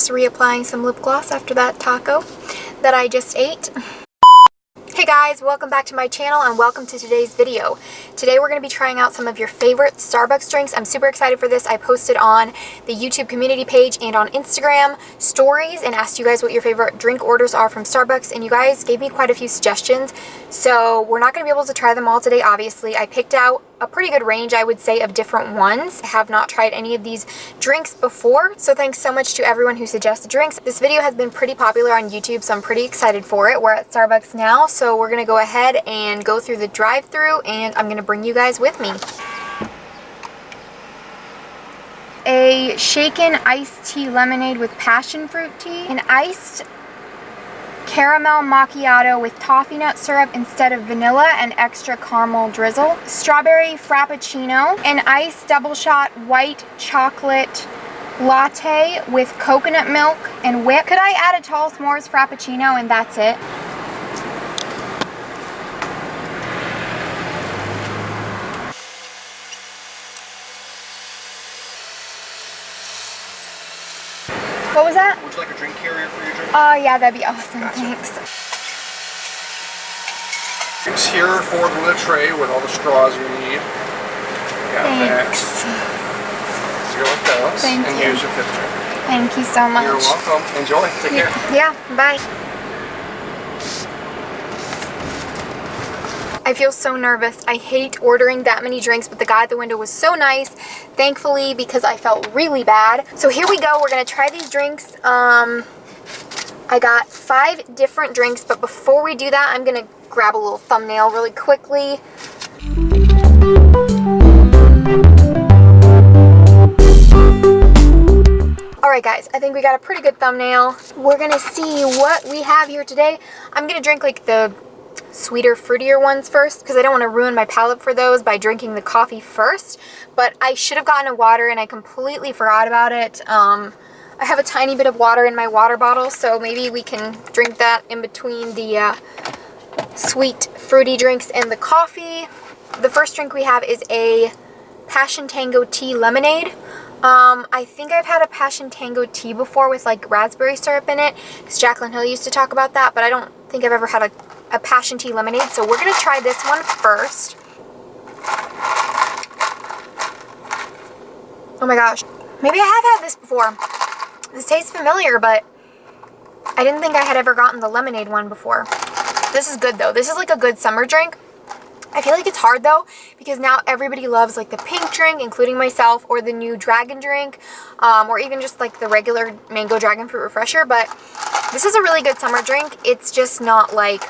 Just reapplying some lip gloss after that taco that I just ate. Hey guys, welcome back to my channel and welcome to today's video. Today we're going to be trying out some of your favorite Starbucks drinks. I'm super excited for this. I posted on the YouTube community page and on Instagram stories and asked you guys what your favorite drink orders are from Starbucks, and you guys gave me quite a few suggestions. So we're not going to be able to try them all today, obviously. I picked out a pretty good range, I would say, of different ones. I have not tried any of these drinks before, so thanks so much to everyone who suggested drinks. This video has been pretty popular on YouTube, so I'm pretty excited for it. We're at Starbucks now, so we're gonna go ahead and go through the drive-thru, and I'm gonna bring you guys with me. A shaken iced tea lemonade with passion fruit tea, an iced caramel macchiato with toffee nut syrup instead of vanilla and extra caramel drizzle, strawberry frappuccino, an iced double shot white chocolate latte with coconut milk and whip. Could I add a tall s'mores frappuccino and that's it? What was that? Would you like a drink carrier for your drink? Oh, yeah, that'd be awesome. Gotcha. Thanks. Drinks here for the little tray with all the straws you need. Got Thanks. That. So go with those. Thank and you. Use your fifth drink. Thank you so much. You're welcome. Enjoy. Take care. Yeah, bye. I feel so nervous. I hate ordering that many drinks, but the guy at the window was so nice, thankfully, because I felt really bad. So here we go. We're gonna try these drinks. I got 5 different drinks, but before we do that, I'm gonna grab a little thumbnail really quickly. Alright guys, I think we got a pretty good thumbnail. We're gonna see what we have here today. I'm gonna drink like the sweeter, fruitier ones first because I don't want to ruin my palate for those by drinking the coffee first. But I should have gotten a water and I completely forgot about it. I have a tiny bit of water in my water bottle, so maybe we can drink that in between the sweet, fruity drinks and the coffee. The first drink we have is a Passion Tango tea lemonade. I think I've had a Passion Tango tea before with like raspberry syrup in it because Jaclyn Hill used to talk about that, but I don't think I've ever had a passion tea lemonade, so we're gonna try this one first. Oh my gosh, maybe I have had this before. This tastes familiar, but I didn't think I had ever gotten the lemonade one before. This is good though. This is like a good summer drink. I feel like it's hard though because now everybody loves like the pink drink, including myself, or the new dragon drink, or even just like the regular mango dragon fruit refresher. But this is a really good summer drink. It's just not like,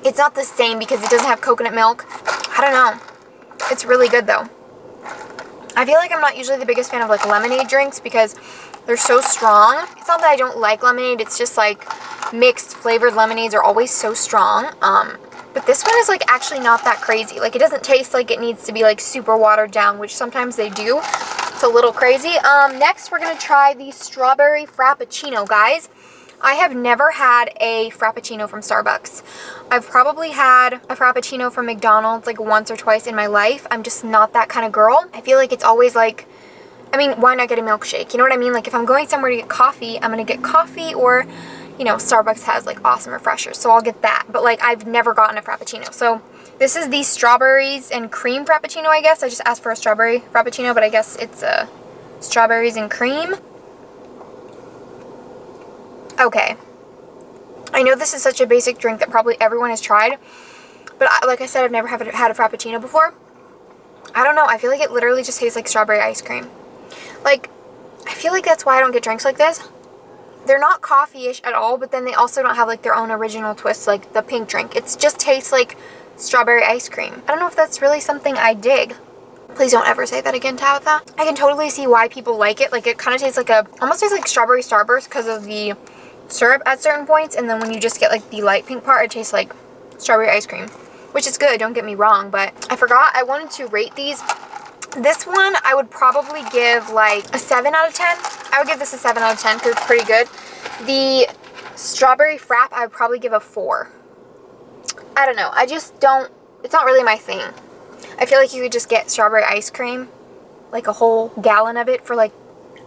it's not the same because it doesn't have coconut milk. I don't know. It's really good though. I feel like I'm not usually the biggest fan of like lemonade drinks because they're so strong. It's not that I don't like lemonade, it's just like mixed flavored lemonades are always so strong. But this one is like actually not that crazy. Like it doesn't taste like it needs to be like super watered down, which sometimes they do. It's a little crazy. Next we're gonna try the strawberry frappuccino, guys. I have never had a frappuccino from Starbucks. I've probably had a frappuccino from McDonald's like once or twice in my life. I'm just not that kind of girl. I feel like it's always like, I mean, why not get a milkshake? You know what I mean? Like if I'm going somewhere to get coffee, I'm gonna get coffee, or, you know, Starbucks has like awesome refreshers, so I'll get that. But like I've never gotten a frappuccino. So this is the strawberries and cream frappuccino, I guess. I just asked for a strawberry frappuccino, but I guess it's strawberries and cream. Okay, I know this is such a basic drink that probably everyone has tried, but like I said, I've never had a frappuccino before. I don't know, I feel like it literally just tastes like strawberry ice cream. Like, I feel like that's why I don't get drinks like this. They're not coffee-ish at all, but then they also don't have like their own original twist like the pink drink. It just tastes like strawberry ice cream. I don't know if that's really something I dig. Please don't ever say that again, Tabitha. I can totally see why people like it. Like it kind of tastes like almost tastes like strawberry Starburst because of the syrup at certain points, and then when you just get like the light pink part, it tastes like strawberry ice cream, which is good, don't get me wrong. But I forgot I wanted to rate these. This one I would probably give like a 7 out of 10. I would give this a 7 out of 10 because it's pretty good. The strawberry frap I would probably give a 4. I don't know, I just don't, it's not really my thing. I feel like you could just get strawberry ice cream, like a whole gallon of it, for like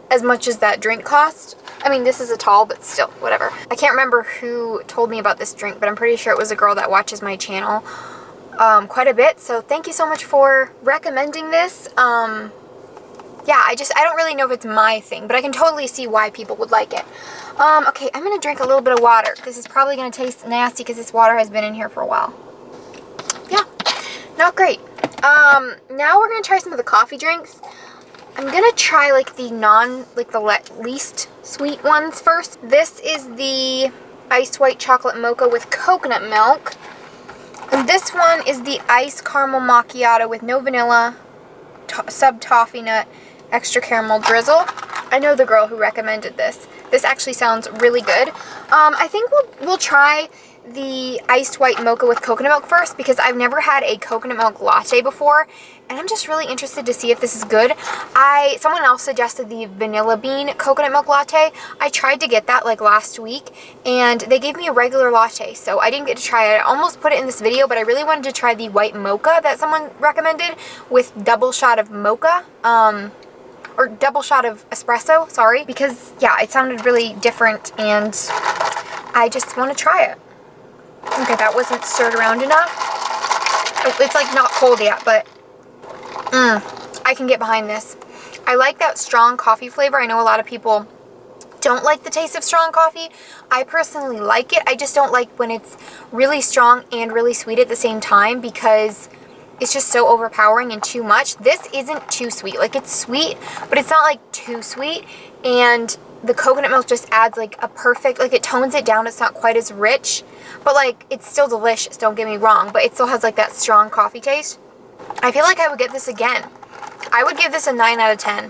as much as that drink cost. I mean, this is a tall, but still, whatever. I can't remember who told me about this drink, but I'm pretty sure it was a girl that watches my channel quite a bit. So thank you so much for recommending this. Yeah, I don't really know if it's my thing, but I can totally see why people would like it. Okay, I'm gonna drink a little bit of water. This is probably gonna taste nasty because this water has been in here for a while. Yeah, not great. Now we're gonna try some of the coffee drinks. I'm gonna try like the least sweet ones first. This is the iced white chocolate mocha with coconut milk. And this one is the iced caramel macchiato with no vanilla, sub toffee nut, extra caramel drizzle. I know the girl who recommended this. This actually sounds really good. I think we'll try the iced white mocha with coconut milk first because I've never had a coconut milk latte before, and I'm just really interested to see if this is good. Someone else suggested the vanilla bean coconut milk latte. I tried to get that like last week, and they gave me a regular latte, so I didn't get to try it. I almost put it in this video, but I really wanted to try the white mocha that someone recommended with double shot of mocha, or double shot of espresso, sorry, because yeah, it sounded really different, and I just want to try it. Okay, that wasn't stirred around enough. Oh, it's like not cold yet, but I can get behind this. I like that strong coffee flavor. I know a lot of people don't like the taste of strong coffee. I personally like it. I just don't like when it's really strong and really sweet at the same time because it's just so overpowering and too much. This isn't too sweet. Like, it's sweet, but it's not like too sweet, and the coconut milk just adds like a perfect, like it tones it down. It's not quite as rich, but like it's still delicious, don't get me wrong, but it still has like that strong coffee taste. I feel like I would get this again. I would give this a 9 out of 10.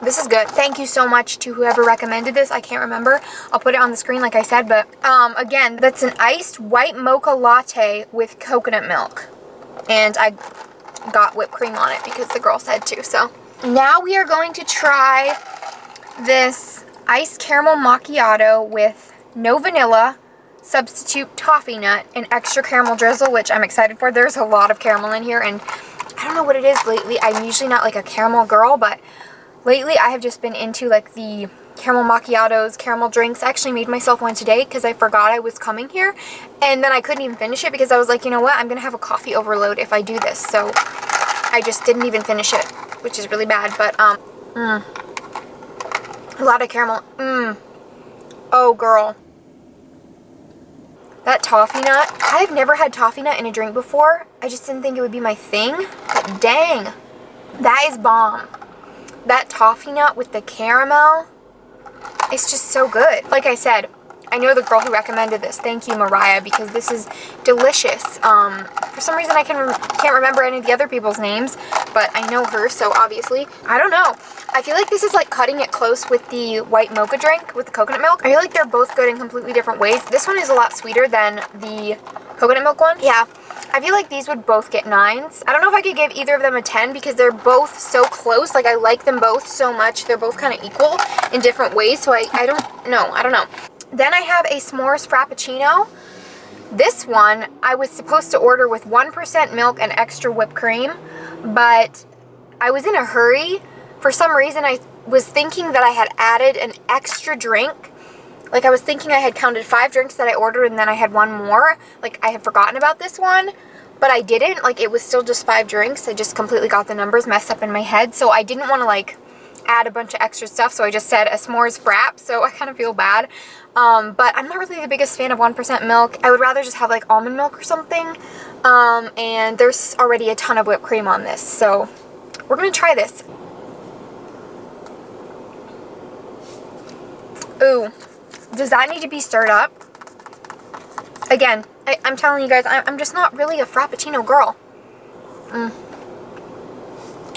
This is good. Thank you so much to whoever recommended this. I can't remember. I'll put it on the screen like I said, but again, that's an iced white mocha latte with coconut milk. And I got whipped cream on it because the girl said to. So now we are going to try this iced caramel macchiato with no vanilla, substitute toffee nut, and extra caramel drizzle, which I'm excited for. There's a lot of caramel in here, and I don't know what it is lately. I'm usually not like a caramel girl, but lately I have just been into like the caramel macchiatos, caramel drinks. I actually made myself one today because I forgot I was coming here, and then I couldn't even finish it because I was like, you know what, I'm gonna have a coffee overload if I do this, so I just didn't even finish it, which is really bad. But a lot of caramel. Oh girl, that toffee nut. I've never had toffee nut in a drink before. I just didn't think it would be my thing, but dang, that is bomb. That toffee nut with the caramel, it's just so good. Like I said, I know the girl who recommended this. Thank you, Mariah, because this is delicious. For some reason I can't remember any of the other people's names, but I know her, so obviously, I don't know. I feel like this is like cutting it close with the white mocha drink with the coconut milk. I feel like they're both good in completely different ways. This one is a lot sweeter than the coconut milk one. Yeah, I feel like these would both get 9s. I don't know if I could give either of them a 10 because they're both so close. Like, I like them both so much. They're both kind of equal in different ways, so I don't know. Then I have a Smores Frappuccino. This one I was supposed to order with 1% milk and extra whipped cream, but I was in a hurry. For some reason, I was thinking that I had added an extra drink. Like, I was thinking I had counted 5 drinks that I ordered and then I had one more. Like, I had forgotten about this one, but I didn't. Like, it was still just 5 drinks. I just completely got the numbers messed up in my head, so I didn't want to, like, add a bunch of extra stuff, so I just said a s'mores frap, so I kind of feel bad. But I'm not really the biggest fan of 1% milk. I would rather just have like almond milk or something. And there's already a ton of whipped cream on this, so we're gonna try this. Ooh, does that need to be stirred up? Again, I'm telling you guys, I'm just not really a Frappuccino girl.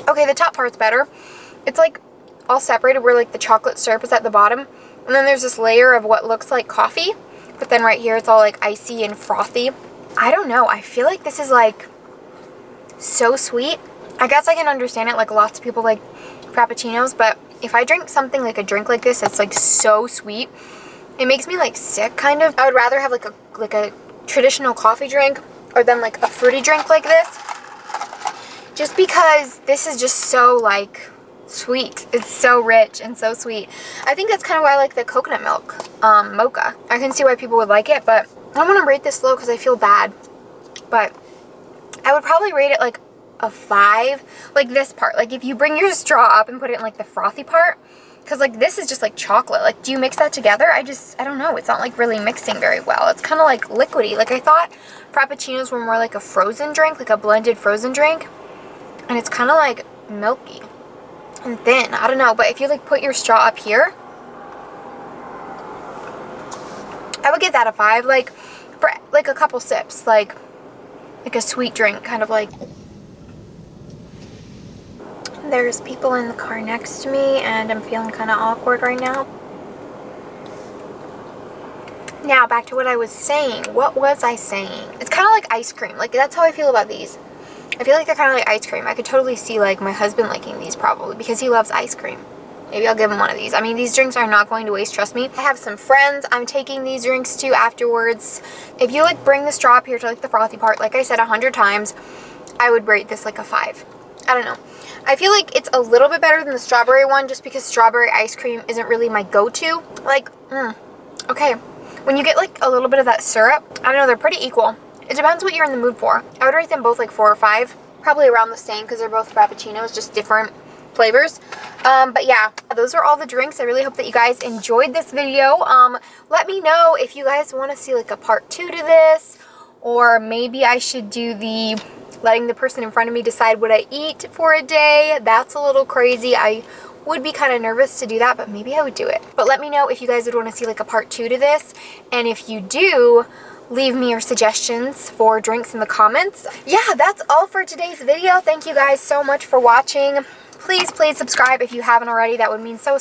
Okay, the top part's better. It's like all separated where like the chocolate syrup is at the bottom, and then there's this layer of what looks like coffee, but then right here it's all like icy and frothy. I don't know, I feel like this is like so sweet. I guess I can understand it, like lots of people like Frappuccinos, but if I drink something like a drink like this that's like so sweet, it makes me like sick kind of. I would rather have like a traditional coffee drink or then like a fruity drink like this, just because this is just so like sweet. It's so rich and so sweet. I think that's kind of why I like the coconut milk mocha. I can see why people would like it, but I don't want to rate this low because I feel bad. But I would probably rate it like a 5. Like this part. Like if you bring your straw up and put it in like the frothy part, because like this is just like chocolate. Like do you mix that together? I don't know. It's not like really mixing very well. It's kind of like liquidy. Like I thought Frappuccinos were more like a frozen drink, like a blended frozen drink. And it's kind of like milky and thin. I don't know. But if you like put your straw up here, I would give that a 5. Like for like a couple sips. Like a sweet drink. Kind of like. There's people in the car next to me and I'm feeling kind of awkward right now. Now back to what I was saying. What was I saying? It's kind of like ice cream. Like that's how I feel about these. I feel like they're kind of like ice cream. I could totally see like my husband liking these probably because he loves ice cream. Maybe I'll give him one of these. I mean, these drinks are not going to waste, trust me. I have some friends I'm taking these drinks to afterwards. If you like bring the straw up here to like the frothy part, like I said 100 times, I would rate this like a 5. I don't know. I feel like it's a little bit better than the strawberry one just because strawberry ice cream isn't really my go-to. Like, okay. When you get like a little bit of that syrup, I don't know, they're pretty equal. It depends what you're in the mood for. I would rate them both like 4 or 5. Probably around the same because they're both Frappuccinos, just different flavors. But yeah, those are all the drinks. I really hope that you guys enjoyed this video. Let me know if you guys want to see like a part 2 to this, or maybe I should do the letting the person in front of me decide what I eat for a day. That's a little crazy. I would be kind of nervous to do that, but maybe I would do it. But let me know if you guys would want to see like a part 2 to this, and if you do, leave me your suggestions for drinks in the comments. Yeah, that's all for today's video. Thank you guys so much for watching. Please subscribe if you haven't already. That would mean so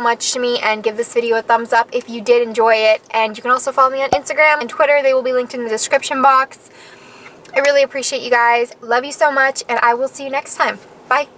much to me, and give this video a thumbs up if you did enjoy it. And you can also follow me on Instagram and Twitter. They will be linked in the description box. I really appreciate you guys. Love you so much, and I will see you next time. Bye.